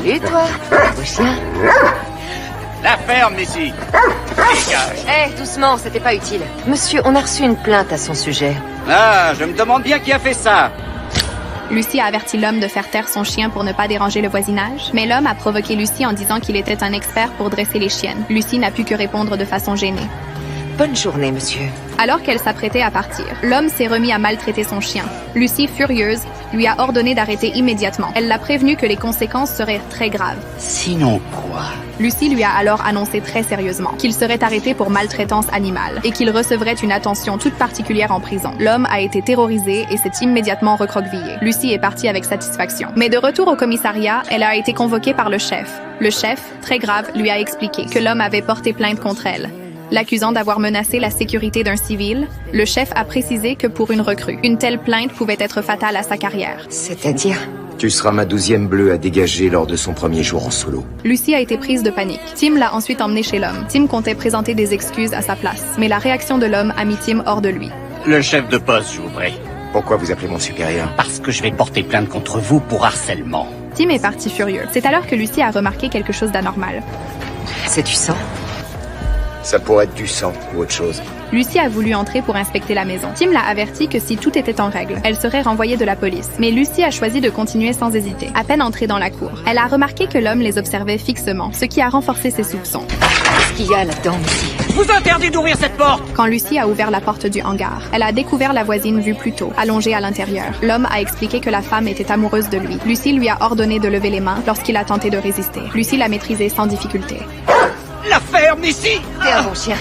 Salut, toi. Beau chien. La ferme, Missy. Dégage. Doucement, c'était pas utile. Monsieur, on a reçu une plainte à son sujet. Ah, je me demande bien qui a fait ça. Lucy a averti l'homme de faire taire son chien pour ne pas déranger le voisinage, mais l'homme a provoqué Lucy en disant qu'il était un expert pour dresser les chiennes. Lucy n'a pu que répondre de façon gênée. Bonne journée, monsieur. Alors qu'elle s'apprêtait à partir, l'homme s'est remis à maltraiter son chien. Lucy, furieuse, lui a ordonné d'arrêter immédiatement. Elle l'a prévenu que les conséquences seraient très graves. Sinon quoi? Lucy lui a alors annoncé très sérieusement qu'il serait arrêté pour maltraitance animale et qu'il recevrait une attention toute particulière en prison. L'homme a été terrorisé et s'est immédiatement recroquevillé. Lucy est partie avec satisfaction. Mais de retour au commissariat, elle a été convoquée par le chef. Le chef, très grave, lui a expliqué que l'homme avait porté plainte contre elle. L'accusant d'avoir menacé la sécurité d'un civil, le chef a précisé que pour une recrue, une telle plainte pouvait être fatale à sa carrière. C'est-à-dire? Tu seras ma 12e bleue à dégager lors de son premier jour en solo. Lucy a été prise de panique. Tim l'a ensuite emmenée chez l'homme. Tim comptait présenter des excuses à sa place, mais la réaction de l'homme a mis Tim hors de lui. Le chef de poste, je voudrais. Pourquoi vous appelez mon supérieur? Parce que je vais porter plainte contre vous pour harcèlement. Tim est parti furieux. C'est alors que Lucy a remarqué quelque chose d'anormal. C'est du sang? Ça pourrait être du sang ou autre chose. Lucy a voulu entrer pour inspecter la maison. Tim l'a averti que si tout était en règle, elle serait renvoyée de la police. Mais Lucy a choisi de continuer sans hésiter. À peine entrée dans la cour, elle a remarqué que l'homme les observait fixement, ce qui a renforcé ses soupçons. Qu'est-ce qu'il y a là-dedans, monsieur? Je vous interdis d'ouvrir cette porte! Quand Lucy a ouvert la porte du hangar, elle a découvert la voisine vue plus tôt, allongée à l'intérieur. L'homme a expliqué que la femme était amoureuse de lui. Lucy lui a ordonné de lever les mains lorsqu'il a tenté de résister. Lucy l'a maîtrisé sans difficulté. La ferme, ici! T'es un bon chien.